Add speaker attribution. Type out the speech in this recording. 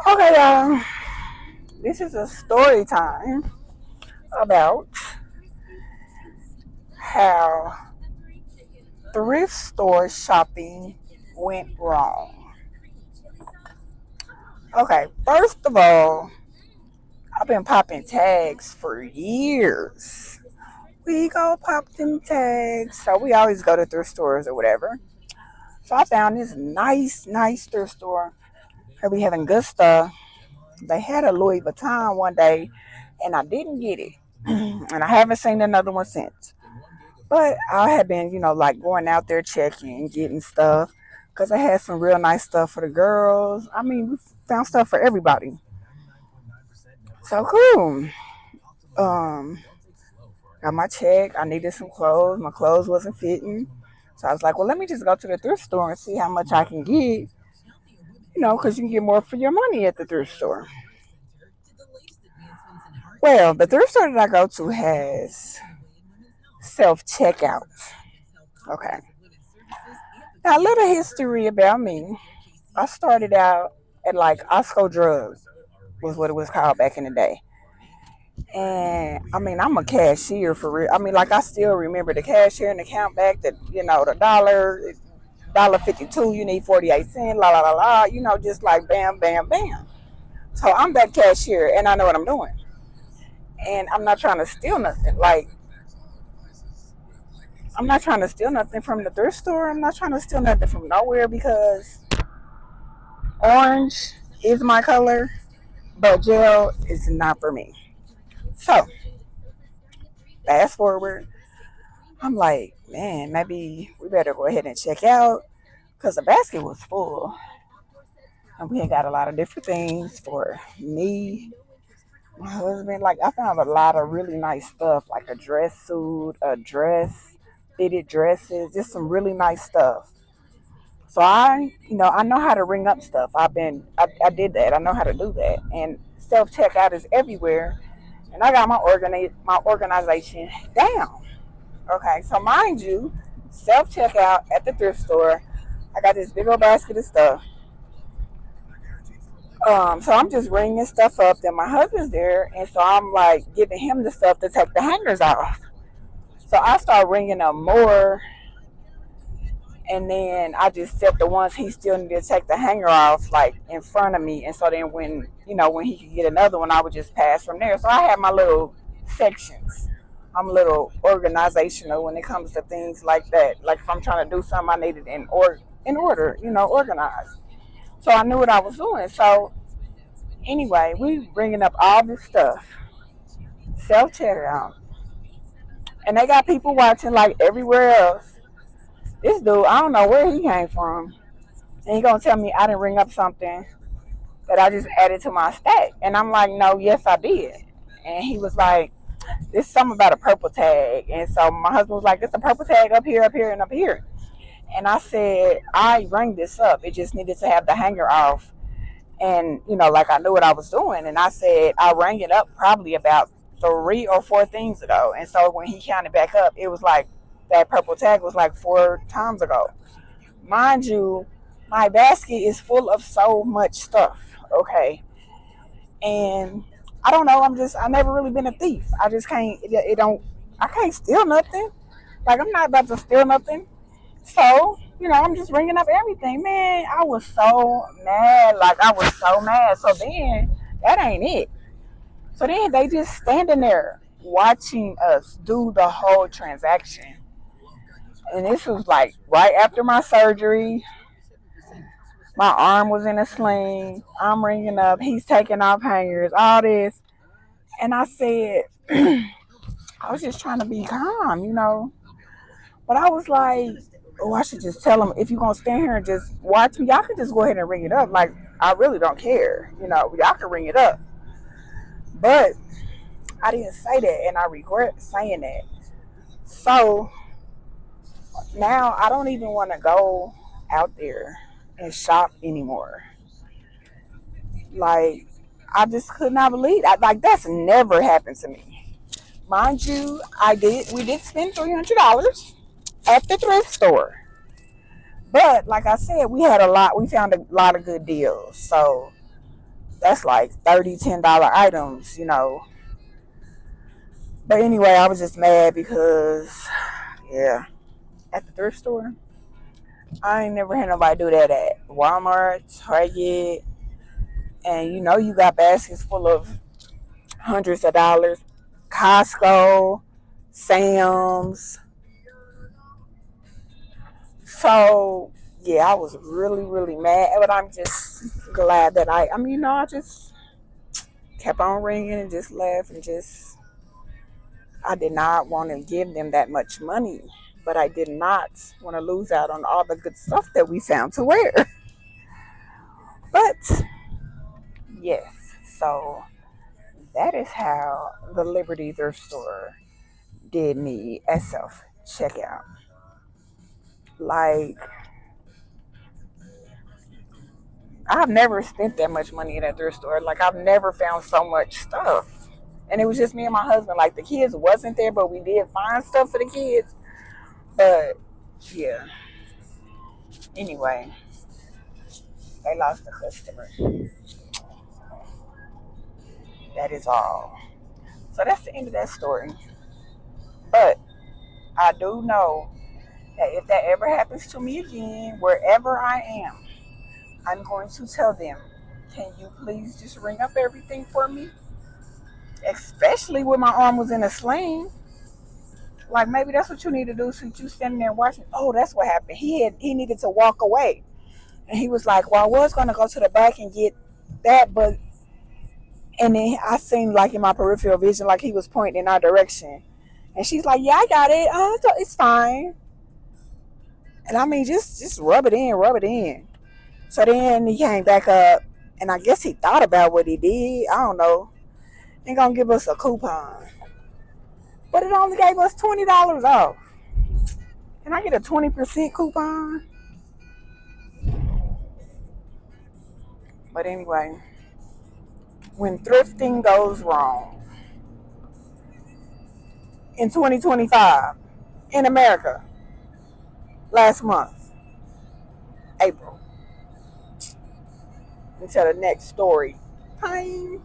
Speaker 1: Okay, y'all. This is a story time about how thrift store shopping went wrong. Okay, first of all, I've been popping tags for years. We go pop them tags. So we always go to thrift stores or whatever. So I found this nice thrift store. Here we having good stuff. They had a Louis Vuitton one day and I didn't get it. And I haven't seen another one since. But I had been, like going out there checking, getting stuff, because I had some real nice stuff for the girls. I mean, we found stuff for everybody. So cool. Um, got my check. I needed some clothes. My clothes wasn't fitting. So I was like, well, let me just go to the thrift store and see how much I can get, because you can get more for your money at the thrift store. Well, the thrift store that I go to has self checkout. Okay. Now, a little history about me. I started out at like Osco Drugs was what it was called back in the day. And I mean, I'm a cashier for real. I mean, like I still remember the cashier and the count back that, the dollar 52, you need 48 cents, la la la la, just like bam, bam, bam. So I'm that cashier and I know what I'm doing. And I'm not trying to steal nothing. Like, I'm not trying to steal nothing from the thrift store. I'm not trying to steal nothing from nowhere because orange is my color, but gel is not for me. So, fast forward, I'm like, man, maybe we better go ahead and check out because the basket was full. And we had got a lot of different things for me, my husband. Like, I found a lot of really nice stuff, like a dress suit, a dress, fitted dresses, just some really nice stuff. So I know how to ring up stuff. I did that. I know how to do that. And self checkout is everywhere. And I got my organization down. Okay, so mind you, self checkout at the thrift store. I got this big old basket of stuff. So I'm just ringing stuff up. Then my husband's there, and so I'm like giving him the stuff to take the hangers off. So I start ringing up more, and then I just set the ones he still needed to take the hanger off like in front of me. And so then when he could get another one, I would just pass from there. So I have my little sections. I'm a little organizational when it comes to things like that. Like if I'm trying to do something, I need it in order, organized. So I knew what I was doing. So anyway, we bringing up all this stuff, self checkout, and they got people watching like everywhere else. This dude, I don't know where he came from, and he gonna tell me I didn't ring up something that I just added to my stack, and I'm like, no, yes I did, and he was like, "There's something about a purple tag," and so my husband was like, "It's a purple tag up here, and up here," and I said, "I rang this up. It just needed to have the hanger off." And like I knew what I was doing, and I said I rang it up probably about 3 or 4 things ago, and so when he counted back up, it was like that purple tag was like 4 times ago. Mind you, my basket is full of so much stuff. Okay, and I don't know. I never really been a thief. I just can't. It don't. I can't steal nothing. Like I'm not about to steal nothing. So, I'm just ringing up everything. Man, I was so mad. Like, I was so mad. So then, that ain't it. So then they just standing there watching us do the whole transaction. And this was like right after my surgery. My arm was in a sling. I'm ringing up. He's taking off hangers, all this. And I said, I was just trying to be calm. But I was like, oh, I should just tell him if you're gonna stand here and just watch me, y'all can just go ahead and ring it up. Like I really don't care. Y'all can ring it up. But I didn't say that and I regret saying that. So now I don't even want to go out there and shop anymore. Like I just could not believe that. Like that's never happened to me. Mind you, we did spend $300 at the thrift store. But like I said, we found a lot of good deals. So That's like $30, $10 items, you know. But anyway, I was just mad because, yeah, at the thrift store, I ain't never had nobody do that at Walmart, Target, and you know you got baskets full of hundreds of dollars. Costco, Sam's. So yeah, I was really, really mad, but I'm just glad that I mean, you know, I just kept on ringing and just left and just, I did not want to give them that much money, but I did not want to lose out on all the good stuff that we found to wear. But yes, so that is how the Liberty Thrift Store did me at self checkout. Like, I've never spent that much money in a thrift store. Like, I've never found so much stuff. And it was just me and my husband. Like, the kids wasn't there, but we did find stuff for the kids. But yeah. Anyway, they lost a customer. That is all. So that's the end of that story. But I do know that if that ever happens to me again, wherever I am, I'm going to tell them, can you please just ring up everything for me? Especially when my arm was in a sling. Like, maybe that's what you need to do since you standing there watching. Oh, that's what happened. He needed to walk away. And he was like, well, I was going to go to the back and get that, but, and then I seen like in my peripheral vision, like he was pointing in our direction. And she's like, yeah, I got it. Oh, it's fine. And I mean, just rub it in, rub it in. So then he came back up, and I guess he thought about what he did. I don't know. He gonna give us a coupon, but it only gave us $20 off. Can I get a 20% coupon? But anyway, when thrifting goes wrong in 2025 in America, last month, April, until the next story time.